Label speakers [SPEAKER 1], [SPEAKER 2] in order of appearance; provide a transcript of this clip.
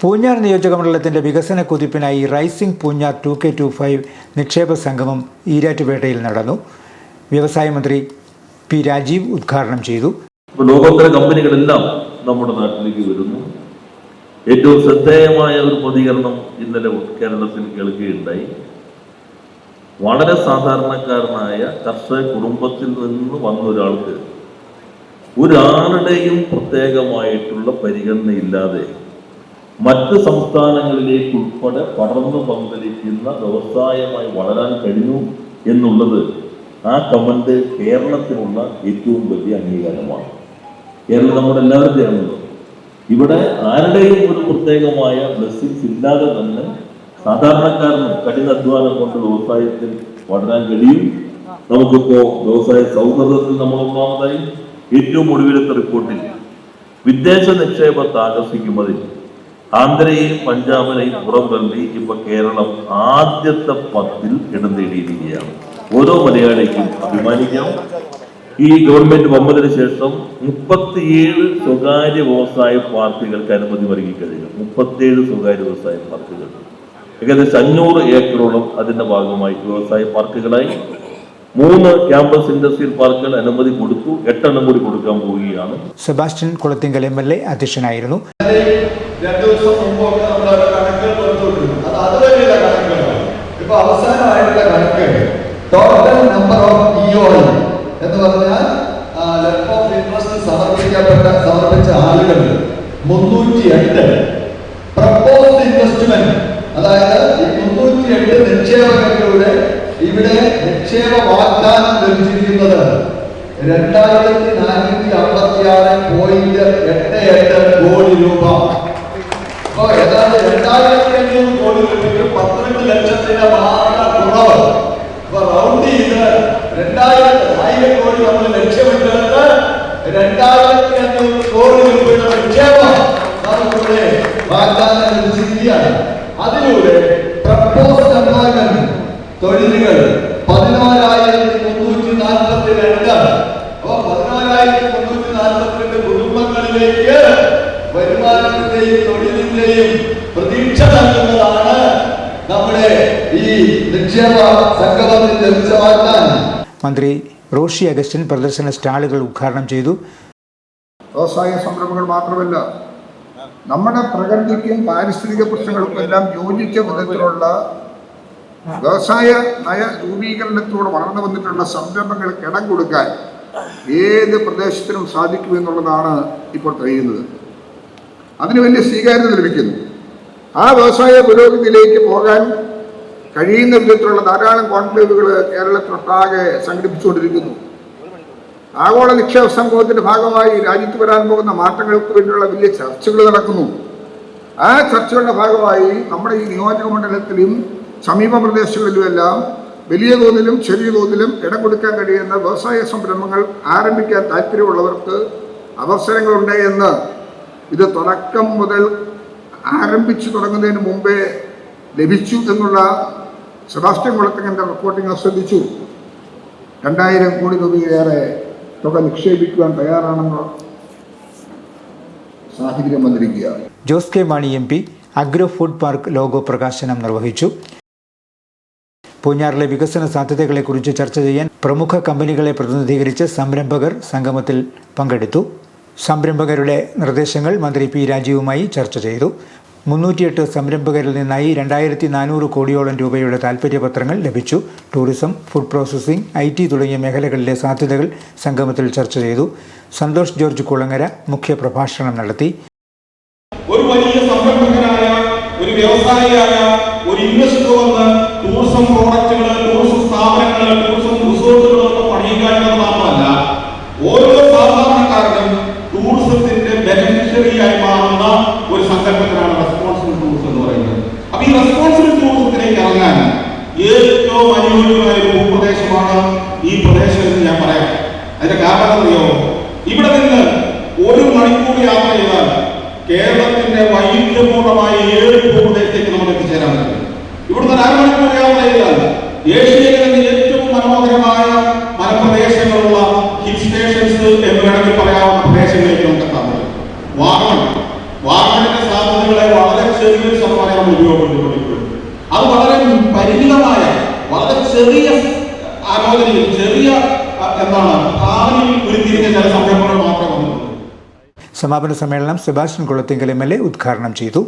[SPEAKER 1] പൂഞ്ഞാർ നിയോജകമണ്ഡലത്തിന്റെ വികസന കുതിപ്പിനായി rising Poonjar 2K25 നിക്ഷേപ സംഗമം ഈരാറ്റുപേട്ടയിൽ നടന്നു. വ്യവസായ മന്ത്രി പി രാജീവ് ഉദ്ഘാടനം ചെയ്തു.
[SPEAKER 2] ലോകോത്തര കമ്പനികളെല്ലാം നമ്മുടെ നാട്ടിലേക്ക് വരുന്നു. ഏറ്റവും ശ്രദ്ധേയമായ ഒരു പ്രതികരണം ഇന്നലെ കേരളത്തിൽ കേൾക്കുകയുണ്ടായി. വളരെ സാധാരണക്കാരനായ കർഷക കുടുംബത്തിൽ നിന്ന് വന്ന ഒരാൾക്ക് ഒരാളുടെയും പ്രത്യേകമായിട്ടുള്ള പരിഗണനയില്ലാതെ മറ്റ് സംസ്ഥാനങ്ങളിലേക്ക് ഉൾപ്പെടെ പടർന്നു പന്തലിക്കുന്ന വ്യവസായമായി വളരാൻ കഴിഞ്ഞു എന്നുള്ളത് ആ കമന്റ് കേരളത്തിനുള്ള ഏറ്റവും വലിയ അംഗീകാരമാണ്. കേരളം നമ്മളെല്ലാവരും ചേർന്നത് ഇവിടെ ആരുടെയും ഒരു പ്രത്യേകമായ ബ്ലെസ്സിങ്സ് ഇല്ലാതെ തന്നെ സാധാരണക്കാരന് കഠിനാധ്വാനം കൊണ്ട് വ്യവസായത്തിൽ വളരാൻ കഴിയും. നമുക്കിപ്പോ വ്യവസായ സൗഹൃദത്തിൽ നമ്മൾ ഒന്നാമതായി ഏറ്റവും ഒടുവിലത്തെ റിപ്പോർട്ടിൽ വിദേശ നിക്ഷേപത്തെ ആകർഷിക്കുന്നതിൽ ആന്ധ്രയെയും പഞ്ചാബിനെയും പുറംതള്ളി ഇപ്പൊ കേരളം ആദ്യത്തെ 10ൽ ഇടം നേടിയിരിക്കുകയാണ്. ഓരോ മലയാളിക്കും അഭിമാനിക്കാം. ഈ ഗവൺമെന്റ് വന്നതിന് ശേഷം 37 സ്വകാര്യ വ്യവസായ പാർക്കുകൾക്ക് അനുമതി നൽകി കഴിഞ്ഞു. 37 സ്വകാര്യ വ്യവസായ പാർക്കുകൾ, ഏകദേശം 500 ഏക്കറോളം അതിന്റെ ഭാഗമായി വ്യവസായ പാർക്കുകളായി. 3 ക്യാമ്പസ് ഇൻഡസ്ട്രിയൽ പാർക്കുകൾ അനുമതി കൊടുത്തു, 8 എണ്ണം കൂടി കൊടുക്കാൻ പോവുകയാണ്.
[SPEAKER 1] സെബാസ്റ്റ്യൻ കുളത്തിങ്കൽ MLA അധ്യക്ഷനായിരുന്നു.
[SPEAKER 3] 2 ദിവസം മുമ്പൊക്കെ നമ്മൾ കണക്കുകൾ പുറത്തുവിട്ടിരുന്നു. അത് അതുവരെയുള്ള കണക്കുകളാണ്. ഇപ്പൊ അവസാനമായിട്ടുള്ള കണക്ക് ടോട്ടൽ നമ്പർ ഓഫ് EOI എന്ന് പറഞ്ഞാൽ ലെറ്റർ ഓഫ് ഇൻട്രസ്റ്റ് സമർപ്പിച്ച ആളുകൾ 308. പ്രപ്പോസ്ഡ് ഇൻവെസ്റ്റ്മെന്റ്, അതായത് ഈ 308 നിക്ഷേപകരുടെ ഇവിടെ നിക്ഷേപ വാഗ്ദാനം ലഭിച്ചിരിക്കുന്നത് 2456.88 കോടി രൂപ. അപ്പൊ ഏതാണ്ട് 2500 കോടി രൂപയ്ക്ക് 12 ലക്ഷത്തിന്റെ മാത്രം കുറവ്. അപ്പൊ റൗണ്ട് ചെയ്ത് 1000 കോടി നമ്മൾ ലക്ഷ്യമിട്ടത് 2500 കോടി രൂപയുടെ നിക്ഷേപം നമുക്കിവിടെ വാഗ്ദാനം ലഭിച്ചിരിക്കുകയാണ്. അതിലൂടെ പ്രപ്പോസ്ഡ് എംപ്ലോയ്മെന്റ് തൊഴിലുകൾ 14,342. അപ്പൊ 14,342 കുടുംബങ്ങളിലേക്ക് വരുമാനത്തിന്റെയും തൊഴിലിന്റെയും പ്രതീക്ഷ നൽകുന്നതാണ് നമ്മുടെ ഈ നിക്ഷേപ സംഗമത്തിൽ ലഭിച്ച വാഗ്ദാനം.
[SPEAKER 1] മന്ത്രി റോഷി അഗസ്റ്റിൻ പ്രദർശന സ്റ്റാളുകൾ ഉദ്ഘാടനം ചെയ്തു.
[SPEAKER 4] വ്യവസായ സംരംഭങ്ങൾ മാത്രമല്ല, നമ്മുടെ പ്രകൃതിക്കും പാരിസ്ഥിതിക പ്രശ്നങ്ങൾക്കും എല്ലാം യോജിച്ച വിധത്തിലുള്ള വ്യവസായ നയ രൂപീകരണത്തോട് വളർന്നു വന്നിട്ടുള്ള സംരംഭങ്ങൾക്ക് ഇടം കൊടുക്കാൻ ഏത് പ്രദേശത്തിനും സാധിക്കുമെന്നുള്ളതാണ് ഇപ്പോൾ കഴിയുന്നത്. അതിന് വലിയ സ്വീകാര്യത ലഭിക്കുന്നു. ആ വ്യവസായ പുരോഗതിയിലേക്ക് പോകാൻ കഴിയുന്ന വിധത്തിലുള്ള ധാരാളം കോൺക്ലേവുകൾ കേരളത്തിലൊട്ടാകെ സംഘടിപ്പിച്ചുകൊണ്ടിരിക്കുന്നു. ആഗോള നിക്ഷേപ സംഗമത്തിന്റെ ഭാഗമായി രാജ്യത്ത് വരാൻ പോകുന്ന മാറ്റങ്ങൾക്ക് വേണ്ടിയുള്ള വലിയ ചർച്ചകൾ നടക്കുന്നു. ആ ചർച്ചകളുടെ ഭാഗമായി നമ്മുടെ ഈ നിയോജക മണ്ഡലത്തിലും സമീപ പ്രദേശങ്ങളിലുമെല്ലാം വലിയ തോതിലും ചെറിയ തോതിലും ഇടം കൊടുക്കാൻ കഴിയുന്ന വ്യവസായ സംരംഭങ്ങൾ ആരംഭിക്കാൻ താല്പര്യമുള്ളവർക്ക് അവസരങ്ങളുണ്ട് എന്ന് ഇത് തുടക്കം മുതൽ ആരംഭിച്ചു തുടങ്ങുന്നതിന് മുമ്പേ ലഭിച്ചു എന്നുള്ള സെബാസ്റ്റ്യൻ കുളത്തിങ്കലിന്റെ റിപ്പോർട്ടിംഗ് ശ്രദ്ധിച്ചു. 2000 കോടി രൂപയിലേറെ തുക നിക്ഷേപിക്കുവാൻ തയ്യാറാണെന്ന സാഹചര്യം വന്നിരിക്കുകയാണ്.
[SPEAKER 1] Jose K Mani MP agro food park logo പ്രകാശനം നിർവഹിച്ചു. പൂഞ്ഞാറിലെ വികസന സാധ്യതകളെക്കുറിച്ച് ചർച്ച ചെയ്യാൻ പ്രമുഖ കമ്പനികളെ പ്രതിനിധീകരിച്ച് സംരംഭകർ സംഗമത്തിൽ പങ്കെടുത്തു. സംരംഭകരുടെ നിർദ്ദേശങ്ങൾ മന്ത്രി പി രാജീവുമായി ചർച്ച ചെയ്തു. 308 സംരംഭകരിൽ നിന്നായി 2400 കോടിയോളം രൂപയുടെ താൽപ്പര്യപത്രങ്ങൾ ലഭിച്ചു. ടൂറിസം, ഫുഡ് പ്രോസസ്സിംഗ്, IT തുടങ്ങിയ മേഖലകളിലെ സാധ്യതകൾ സംഗമത്തിൽ ചർച്ച ചെയ്തു. സന്തോഷ് ജോർജ് കുളങ്ങര മുഖ്യപ്രഭാഷണം നടത്തി.
[SPEAKER 5] ഒരു വലിയ സംരംഭകനായ, ഒരു വ്യവസായിയായ, ഒരു ഇൻവെസ്റ്റർ വന്ന് ടൂറിസം പ്രോഡക്റ്റുകൾ, ടൂറിസം സ്ഥാപനങ്ങൾ, ടൂറിസം റിസോർട്ടുകളൊക്കെ പണിയുക എന്നത് മാത്രമല്ല, ഓരോ സാധാരണക്കാരനും ടൂറിസത്തിന്റെ ബെനിഫിഷ്യറിയായി മാറുന്ന ഒരു സങ്കല്പത്തിനാണ് റെസ്പോൺസിബിൾ ടൂറിസം എന്ന് പറയുന്നത്. അപ്പൊ ഈ റെസ്പോൺസിബിൾ ടൂറിസത്തിലേക്ക് ഇറങ്ങാൻ ഏറ്റവും അനുയോജ്യമായ ഒരു ഭൂപ്രദേശമാണ് ഈ പ്രദേശം എന്ന് ഞാൻ പറയാം. അതിന്റെ കാരണം അറിയോ? ഇവിടെ നിന്ന് 1 മണിക്കൂർ യാത്ര ചെയ്താൽ കേരളത്തിന്റെ വൈവിധ്യപൂർണമായ 7 ഭൂപ്രദേശത്തേക്ക് നമുക്ക് എത്തിച്ചേരാൻ പറ്റും. ഇവിടുന്ന് 1/2 മണിക്കൂർ യാത്ര ചെയ്താൽ ഏഷ്യയിലെ തന്നെ ഏറ്റവും മനോഹരമായ മലപ്രദേശങ്ങളുള്ള ഹിൽ സ്റ്റേഷൻസ് എന്ന് വേണമെങ്കിൽ പറയാവുന്ന പ്രദേശങ്ങളിലേക്ക് നമുക്ക് എത്താൻ പറ്റും. വാഗമണിന്റെ സാധ്യതകളെ വളരെ ചെറിയൊരു ശതമാനം നമ്മൾ ഉപയോഗപ്പെടുത്തിക്കൊണ്ടിരിക്കുന്നത്. അത് വളരെ പരിമിതമായ, വളരെ ചെറിയ ആലോചനയിൽ, ചെറിയ ഭാവനയിൽ ഉരുത്തിരിഞ്ഞ ചില സംരംഭങ്ങൾ മാത്രമേ വന്നിട്ടുള്ളൂ.
[SPEAKER 1] സമാപന സമ്മേളനം സെബാസ്റ്റ്യൻ കുളത്തിങ്കൽ MLA ഉദ്ഘാടനം ചെയ്തു.